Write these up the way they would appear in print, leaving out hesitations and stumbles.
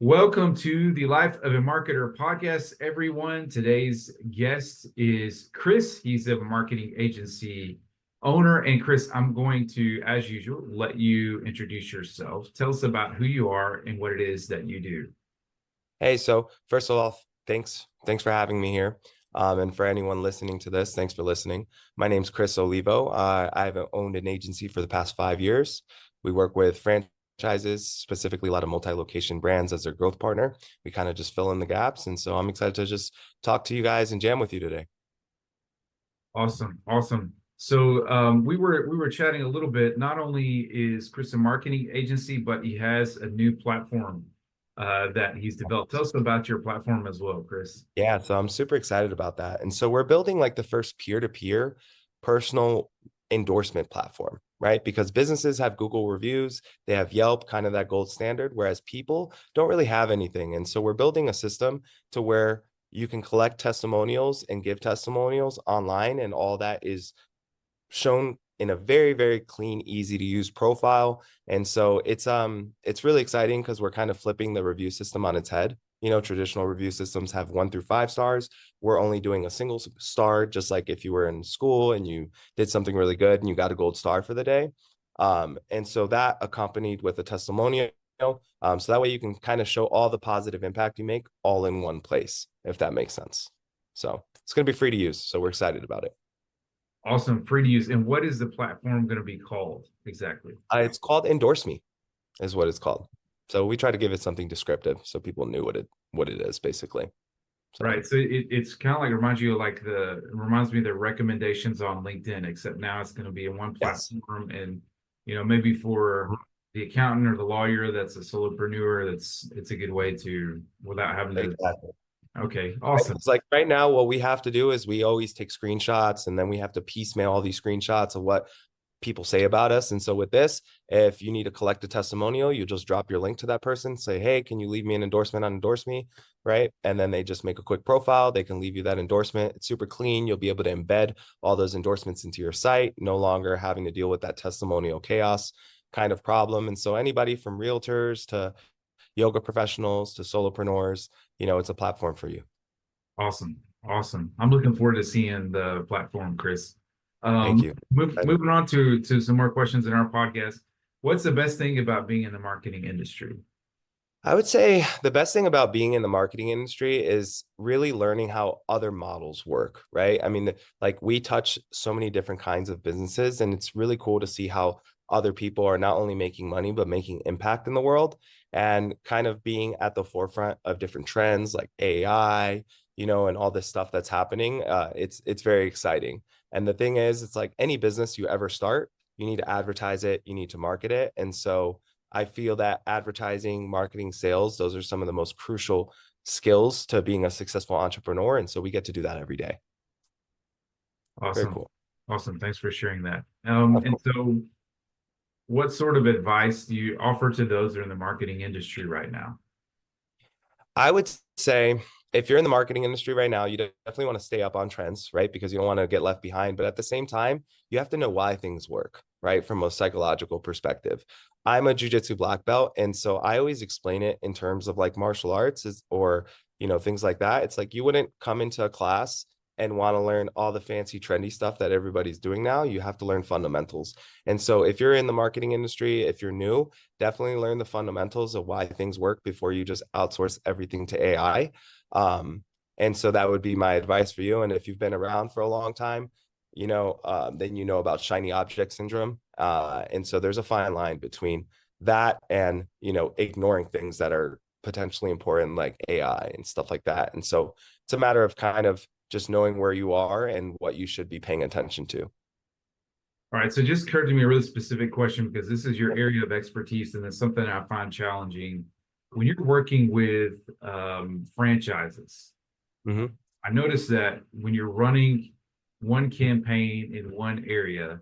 Welcome to the Life of a Marketer podcast, everyone. Today's guest is Kris. He's a marketing agency owner. And Kris, I'm going to, as usual, let you introduce yourself. Tell us about who you are and what it is that you do. Hey, so first of all, thanks for having me here. And for anyone listening to this, thanks for listening. My name's Kris Olivo. I've owned an agency for the past 5 years. We work with franchises, specifically a lot of multi-location brands as their growth partner. We kind of just fill in the gaps. And so I'm excited to just talk to you guys and jam with you today. Awesome, awesome. So we were chatting a little bit. Not only is Kris a marketing agency, but he has a new platform that he's developed. Tell us about your platform as well, Kris. Yeah, so I'm super excited about that. And so we're building like the first peer-to-peer personal endorsement platform, right? Because businesses have Google reviews, they have Yelp, kind of that gold standard, whereas people don't really have anything. And so we're building a system to where you can collect testimonials and give testimonials online, and all that is shown in a very, very clean, easy to use profile. And so it's really exciting because we're kind of flipping the review system on its head. You know, traditional review systems have 1 through 5 stars. We're only doing a single star, just like if you were in school and you did something really good and you got a gold star for the day. And so that accompanied with a testimonial. So that way you can kind of show all the positive impact you make all in one place, if that makes sense. So it's going to be free to use. So we're excited about it. Awesome, free to use. And what is the platform going to be called exactly? It's called Endorse Me, is what it's called. So we try to give it something descriptive so people knew what it is basically. So Right. So it's kind of like reminds you of like it reminds me of the recommendations on LinkedIn, except now it's going to be in one yes. platform. And, maybe for the accountant or the lawyer that's a solopreneur, it's a good way to without having to. Exactly. Okay. Right? Awesome. It's like right now, what we have to do is we always take screenshots and then we have to piecemeal all these screenshots of what people say about us. And so with this, if you need to collect a testimonial, you just drop your link to that person, say, hey, can you leave me an endorsement on Endorse Me? Right. And then they just make a quick profile. They can leave you that endorsement. It's super clean. You'll be able to embed all those endorsements into your site, no longer having to deal with that testimonial chaos kind of problem. And so anybody from realtors to yoga professionals to solopreneurs, it's a platform for you. Awesome. Awesome. I'm looking forward to seeing the platform, Kris. Thank you. Moving on to some more questions in our podcast. What's the best thing about being in the marketing industry? I would say the best thing about being in the marketing industry is really learning how other models work, right? I mean, like we touch so many different kinds of businesses, and it's really cool to see how other people are not only making money, but making impact in the world and kind of being at the forefront of different trends like AI, and all this stuff that's happening. It's very exciting. And the thing is, it's like any business you ever start, you need to advertise it, you need to market it. And so I feel that advertising, marketing, sales, those are some of the most crucial skills to being a successful entrepreneur. And so we get to do that every day. Very Awesome. cool. Awesome. Thanks for sharing that. Of And course. so what sort of advice do you offer to those that are in the marketing industry right now? I would say if you're in the marketing industry right now, you definitely want to stay up on trends, right? Because you don't want to get left behind. But at the same time, you have to know why things work, right? From a psychological perspective. I'm a jujitsu black belt. And so I always explain it in terms of like martial arts or, things like that. It's like you wouldn't come into a class and want to learn all the fancy, trendy stuff that everybody's doing now. You have to learn fundamentals. And so if you're in the marketing industry, if you're new, definitely learn the fundamentals of why things work before you just outsource everything to AI. And so that would be my advice for you. And if you've been around for a long time, then you know about shiny object syndrome. And so there's a fine line between that and, ignoring things that are potentially important like AI and stuff like that. And so it's a matter of kind of just knowing where you are and what you should be paying attention to. All right. So it just occurred to me a really specific question because this is your area of expertise and it's something I find challenging. When you're working with franchises, Mm-hmm. I noticed that when you're running one campaign in one area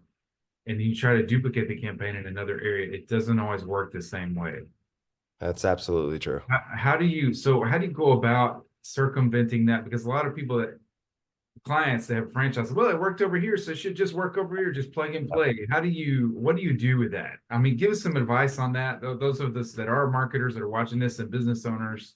and you try to duplicate the campaign in another area, it doesn't always work the same way. That's absolutely true. How do you go about circumventing that? Because a lot of people that clients that have franchises. Well, it worked over here, so it should just work over here, just plug and play. What do you do with that? I mean, give us some advice on that. Those of us that are marketers that are watching this and business owners.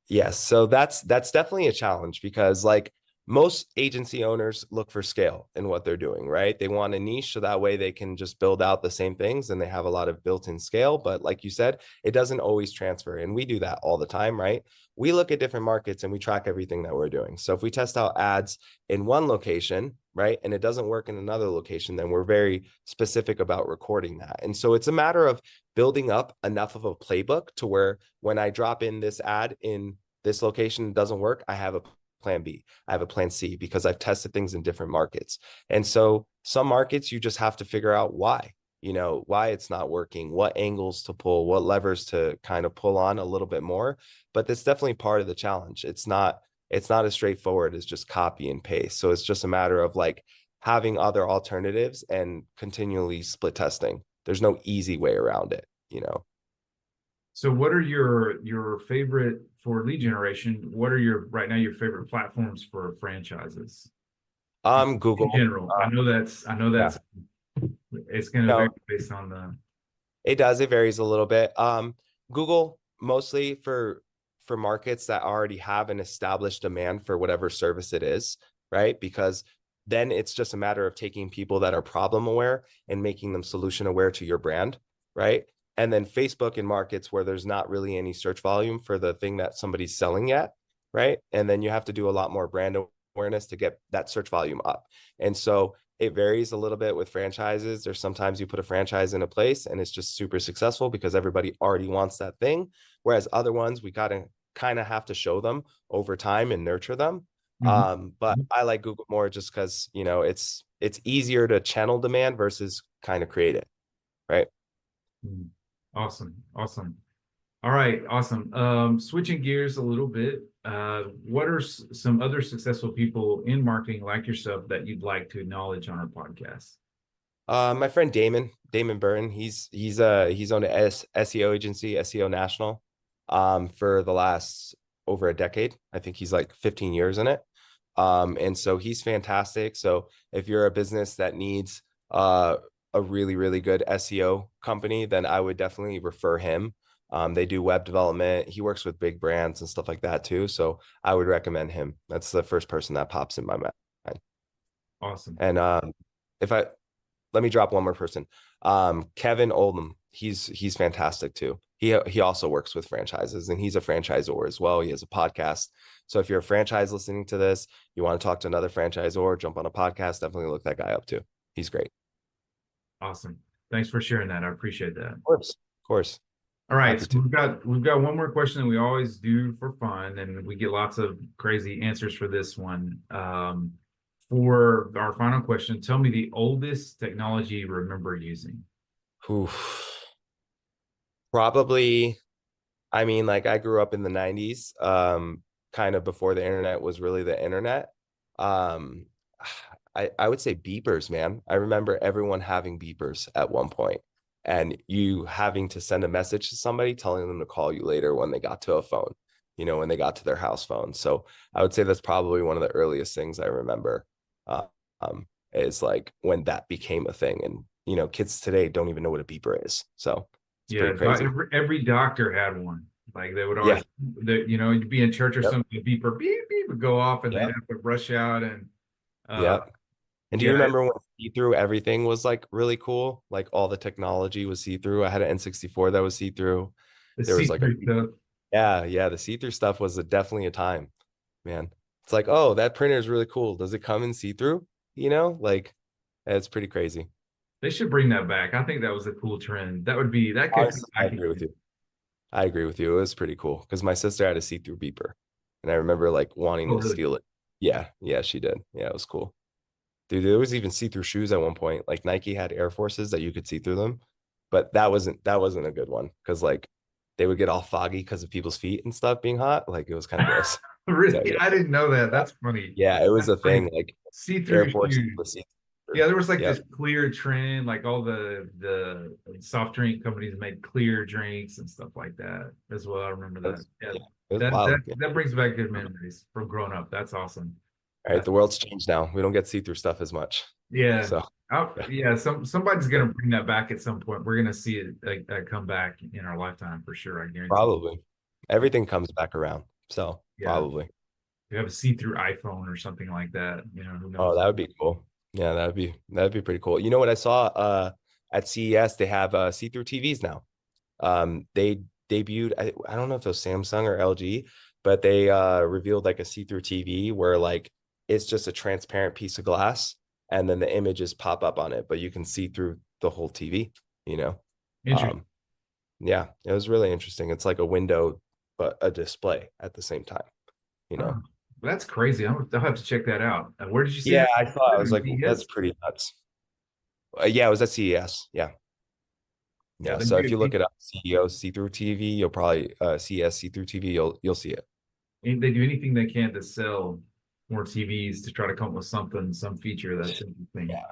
Yes, so that's definitely a challenge because like most agency owners look for scale in what they're doing, right? They want a niche so that way they can just build out the same things and they have a lot of built-in scale, but like you said, it doesn't always transfer and we do that all the time, right? We look at different markets and we track everything that we're doing. So if we test out ads in one location, right, and it doesn't work in another location, then we're very specific about recording that. And so it's a matter of building up enough of a playbook to where when I drop in this ad in this location doesn't work, I have a plan B. I have a plan C because I've tested things in different markets. And so some markets you just have to figure out why, why it's not working, what angles to pull, what levers to kind of pull on a little bit more. But that's definitely part of the challenge. It's not as straightforward as just copy and paste. So it's just a matter of like having other alternatives and continually split testing. There's no easy way around it. So what are your favorite for lead generation? What are your right now your favorite platforms for franchises in Google. general? I know that's Yeah. it's going to vary No, based on the. it does. It varies a little bit. Google mostly for markets that already have an established demand for whatever service it is, right? Because then it's just a matter of taking people that are problem aware and making them solution aware to your brand, right? And then Facebook in markets where there's not really any search volume for the thing that somebody's selling yet, right? And then you have to do a lot more brand awareness to get that search volume up. And so it varies a little bit with franchises. There's sometimes you put a franchise in a place and it's just super successful because everybody already wants that thing. Whereas other ones, we got to kind of have to show them over time and nurture them. Mhm. But I like Google more just because, it's easier to channel demand versus kind of create it, right? Mhm. Awesome, awesome. All right, awesome. Switching gears a little bit, what are some other successful people in marketing like yourself that you'd like to acknowledge on our podcast? My friend Damon Burton, he's owned a SEO agency, SEO National, for the last over a decade. I think he's like 15 years in it. And so he's fantastic. So if you're a business that needs a really, really good SEO company, then I would definitely refer him. They do web development. He works with big brands and stuff like that too. So I would recommend him. That's the first person that pops in my mind. Awesome. And if I let me drop one more person. Kevin Oldham. He's fantastic too. He also works with franchises and he's a franchisor as well. He has a podcast. So if you're a franchise listening to this, you want to talk to another franchisor, jump on a podcast, definitely look that guy up too. He's great. Awesome. Thanks for sharing that. I appreciate that. Of course. Of course. All right, Happy so to. we've got one more question that we always do for fun, and we get lots of crazy answers for this one. For our final question, tell me the oldest technology you remember using. Oof. Probably, I mean, like I grew up in the 90s, kind of before the internet was really the internet. Um, I would say beepers, man. I remember everyone having beepers at one point and you having to send a message to somebody telling them to call you later when they got to a phone, when they got to their house phone. So I would say that's probably one of the earliest things I remember, uh, is like when that became a thing. And, kids today don't even know what a beeper is. So it's Yeah, pretty crazy. every doctor had one. Like they would Yeah. always, you'd be in church or Yep. something, the beeper beep beep would go off, and they'd Yep. have to rush out and uh, Yep. And do you yeah, remember when see-through everything was like really cool? Like all the technology was see-through. I had an N64 that was see-through. the There was like a see-through stuff. yeah, the see-through stuff was definitely a time, man. It's like, oh, that printer is really cool. Does it come in see-through? Like it's pretty crazy. They should bring that back. I think that was a cool trend. That could come Honestly, I back agree with again. you. I agree with you. It was pretty cool because my sister had a see-through beeper, and I remember like wanting Oh, to really? steal it. Yeah, she did. Yeah, it was cool. Dude, there was even see-through shoes at one point. Like Nike had Air Forces that you could see through them, but that wasn't a good one because like they would get all foggy because of people's feet and stuff being hot. Like it was kind of gross. So Really? yeah, I didn't know that. That's funny. yeah, it was That's a pretty thing. Like see-through Air Forces shoes. was see-through. Yeah, there was like Yep. this clear trend, like all the soft drink companies made clear drinks and stuff like that as well. I remember It that. was, Yeah, yeah, it was that wild. Yeah. that that brings back good memories from growing up. That's awesome. Right. The world's changed now. We don't get see-through stuff as much. Yeah. So Yeah, somebody's gonna bring that back at some point. We're gonna see it come back in our lifetime for sure. I guarantee. probably everything comes back around. So Yeah, probably. you have a see-through iPhone or something like that. Who Oh, knows? that would be cool. Yeah, that'd be pretty cool. You know what I saw at CES, they have see-through TVs now. They debuted, I don't know if it was Samsung or LG, but they revealed like a see-through TV where like it's just a transparent piece of glass and then the images pop up on it, but you can see through the whole TV, you know. Interesting. Um, yeah, it was really interesting. It's like a window, but a display at the same time, you know. Oh, that's crazy. I'll have to check that out. Where did you see Yeah, that? I saw it. I was like, that's CES? pretty nuts. Yeah, it was at CES. Yeah. Yeah, Yeah. So if you look it up, CEO see-through TV, you'll probably CES see-through TV, you'll see it. they do anything they can to sell more TVs to try to come up with some feature that's interesting. Yeah.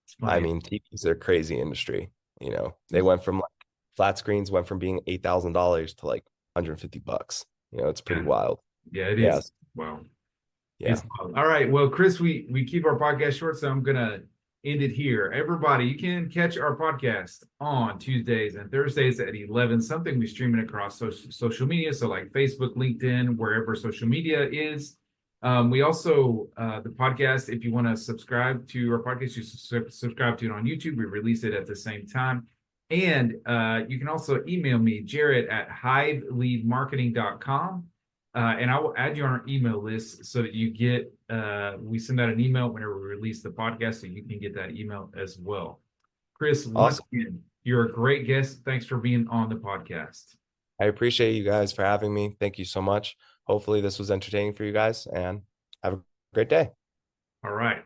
It's I funny. mean, TVs are a crazy industry. You know, they went from like flat screens went from being $8,000 to like $150. You know, it's pretty Yeah, wild. yeah, it is. Yes. Wow. Yeah. It's all right. Well, Kris, we keep our podcast short, so I'm gonna end it here. Everybody, you can catch our podcast on Tuesdays and Thursdays at 11. Something we stream it across social media, so like Facebook, LinkedIn, wherever social media is. We also the podcast. If you want to subscribe to our podcast, you subscribe to it on YouTube. We release it at the same time. And you can also email me, Jared at hiveleadmarketing.com. And I will add you on our email list so that you get we send out an email whenever we release the podcast, so you can get that email as well. Kris, once Awesome. again, you're a great guest. Thanks for being on the podcast. I appreciate you guys for having me. Thank you so much. Hopefully this was entertaining for you guys and have a great day. All right.